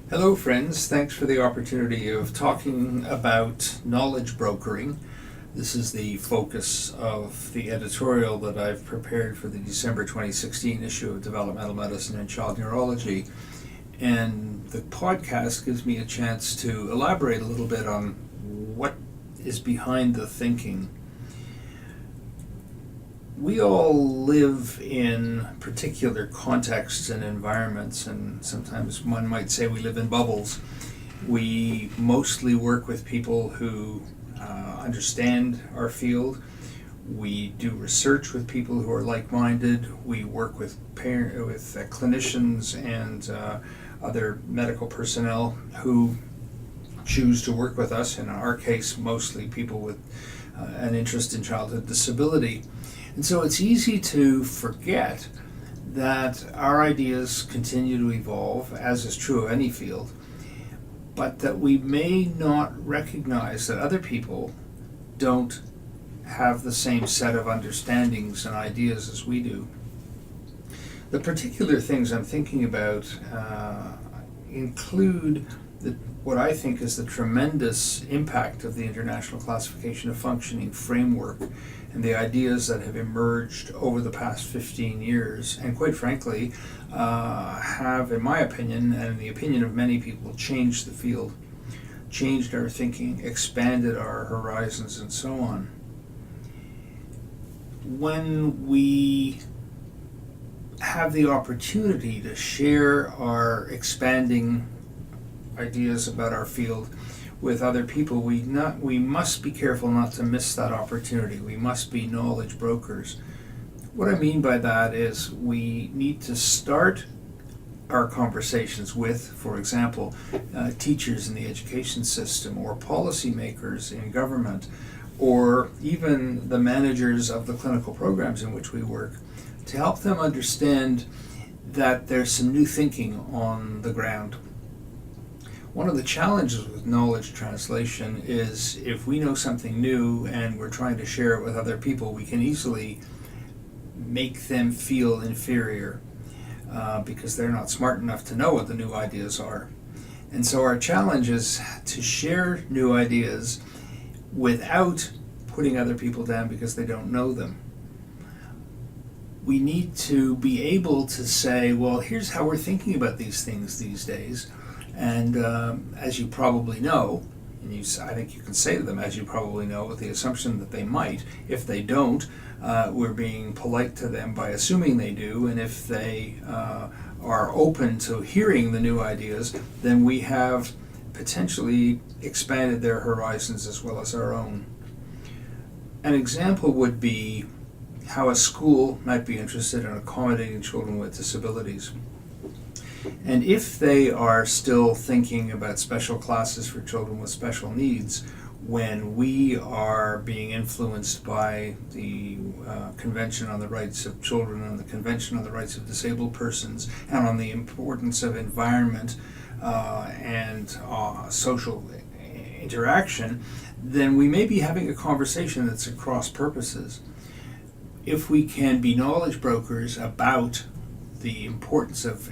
Hello friends, thanks for the opportunity of talking about knowledge brokering. This is the focus of the editorial that I've prepared for the December 2016 issue of Developmental Medicine and Child Neurology. And the podcast gives me a chance to elaborate a little bit on what is behind the thinking. We all live in particular contexts and environments, and sometimes one might say we live in bubbles. We mostly work with people who understand our field. We do research with people who are like-minded. We work with clinicians and other medical personnel who choose to work with us. In our case, mostly people with an interest in childhood disability. And so it's easy to forget that our ideas continue to evolve, as is true of any field, but that we may not recognize that other people don't have the same set of understandings and ideas as we do. The particular things I'm thinking about include what I think is the tremendous impact of the International Classification of Functioning framework and the ideas that have emerged over the past 15 years, and quite frankly, have, in my opinion, and in the opinion of many people, changed the field, changed our thinking, expanded our horizons, and so on. When we have the opportunity to share our expanding ideas about our field with other people, we must be careful not to miss that opportunity. We must be knowledge brokers. What I mean by that is we need to start our conversations with, for example, teachers in the education system, or policymakers in government, or even the managers of the clinical programs in which we work, to help them understand that there's some new thinking on the ground. One of the challenges with knowledge translation is if we know something new and we're trying to share it with other people, we can easily make them feel inferior because they're not smart enough to know what the new ideas are. And so our challenge is to share new ideas without putting other people down because they don't know them. We need to be able to say, well, here's how we're thinking about these things these days. And as you probably know, and I think you can say to them, as you probably know, with the assumption that they might. If they don't, we're being polite to them by assuming they do. And if they are open to hearing the new ideas, then we have potentially expanded their horizons as well as our own. An example would be how a school might be interested in accommodating children with disabilities. And if they are still thinking about special classes for children with special needs, when we are being influenced by the Convention on the Rights of Children and the Convention on the Rights of Disabled Persons, and on the importance of environment and social interaction, then we may be having a conversation that's at cross purposes. If we can be knowledge brokers about the importance of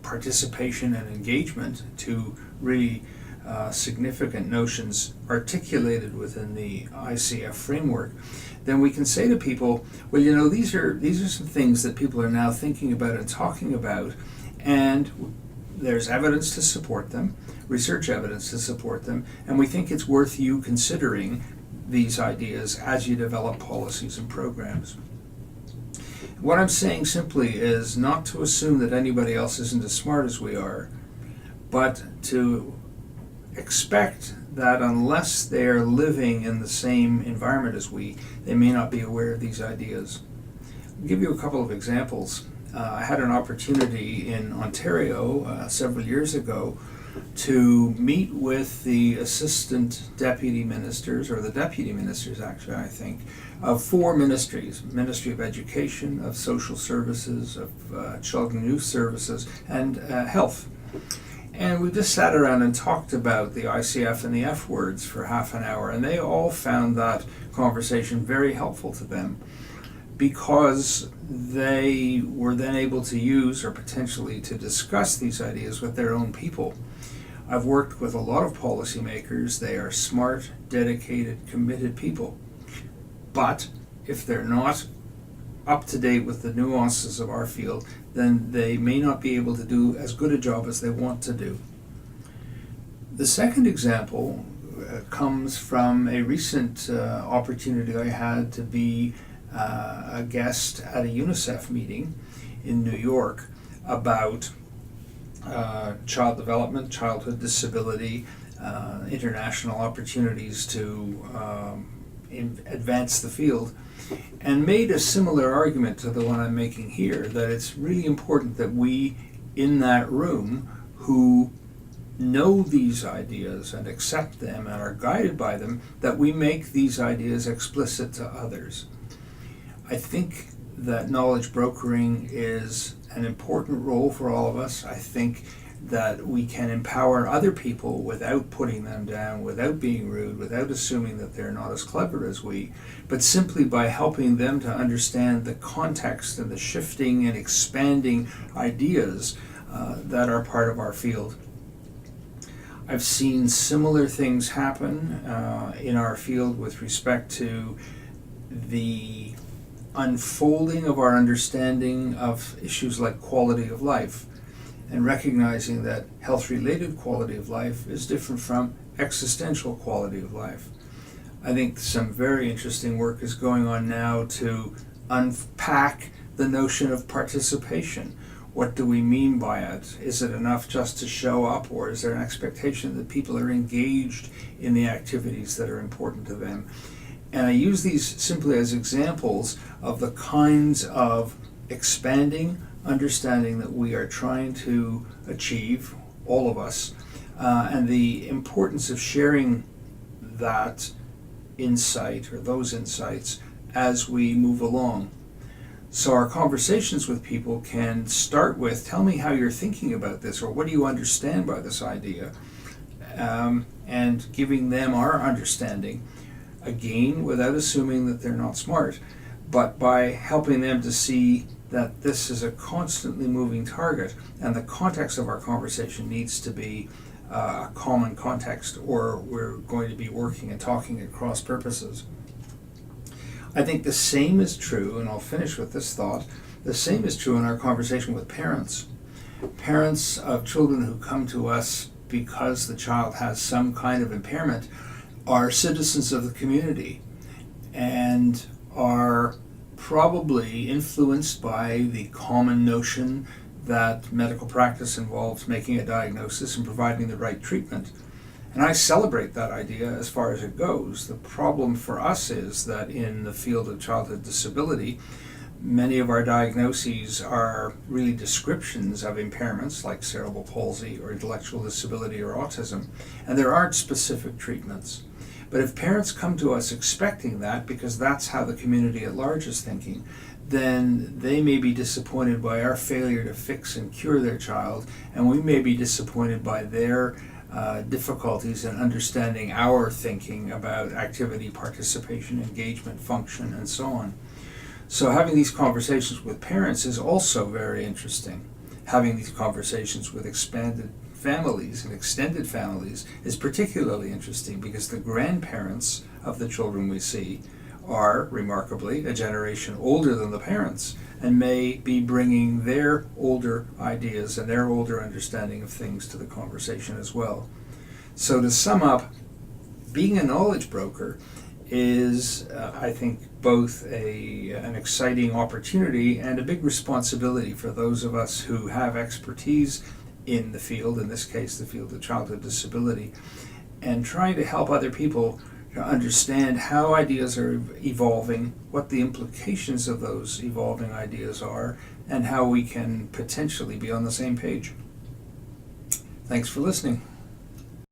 participation and engagement to really significant notions articulated within the ICF framework, then we can say to people, well, you know, these are some things that people are now thinking about and talking about, and there's evidence to support them, research evidence to support them, and we think it's worth you considering these ideas as you develop policies and programs. What I'm saying simply is not to assume that anybody else isn't as smart as we are, but to expect that unless they're living in the same environment as we, they may not be aware of these ideas. I'll give you a couple of examples. I had an opportunity in Ontario several years ago to meet with the assistant deputy ministers, or the deputy ministers actually, I think, of four ministries: Ministry of Education, of Social Services, of Children and Youth Services, and Health. And we just sat around and talked about the ICF and the F words for half an hour, and they all found that conversation very helpful to them. because they were then able to use or potentially to discuss these ideas with their own people. I've worked with a lot of policymakers. They are smart, dedicated, committed people. But if they're not up to date with the nuances of our field, then they may not be able to do as good a job as they want to do. The second example comes from a recent opportunity I had to be a guest at a UNICEF meeting in New York about child development, childhood disability, international opportunities to advance the field, and made a similar argument to the one I'm making here, that it's really important that we in that room who know these ideas and accept them and are guided by them, that we make these ideas explicit to others. I think that knowledge brokering is an important role for all of us. I think that we can empower other people without putting them down, without being rude, without assuming that they're not as clever as we, but simply by helping them to understand the context and the shifting and expanding ideas that are part of our field. I've seen similar things happen in our field with respect to the unfolding of our understanding of issues like quality of life, and recognizing that health-related quality of life is different from existential quality of life. I think some very interesting work is going on now to unpack the notion of participation. What do we mean by it? Is it enough just to show up, or is there an expectation that people are engaged in the activities that are important to them? And I use these simply as examples of the kinds of expanding understanding that we are trying to achieve, all of us, and the importance of sharing that insight or those insights as we move along. So our conversations with people can start with, tell me how you're thinking about this, or what do you understand by this idea, and giving them our understanding, again, without assuming that they're not smart, but by helping them to see that this is a constantly moving target, and the context of our conversation needs to be a common context, or we're going to be working and talking at cross purposes. I think the same is true, and I'll finish with this thought, the same is true in our conversation with parents. Parents of children who come to us because the child has some kind of impairment are citizens of the community and are probably influenced by the common notion that medical practice involves making a diagnosis and providing the right treatment. And I celebrate that idea as far as it goes. The problem for us is that in the field of childhood disability, many of our diagnoses are really descriptions of impairments like cerebral palsy or intellectual disability or autism, and there aren't specific treatments. But if parents come to us expecting that, because that's how the community at large is thinking, then they may be disappointed by our failure to fix and cure their child, and we may be disappointed by their difficulties in understanding our thinking about activity, participation, engagement, function, and so on. So having these conversations with parents is also very interesting. Having these conversations with expanded families and extended families is particularly interesting because the grandparents of the children we see are, remarkably, a generation older than the parents and may be bringing their older ideas and their older understanding of things to the conversation as well. So to sum up, being a knowledge broker is, I think, both an exciting opportunity and a big responsibility for those of us who have expertise in the field, in this case the field of childhood disability, and trying to help other people to understand how ideas are evolving, what the implications of those evolving ideas are, and how we can potentially be on the same page. Thanks for listening.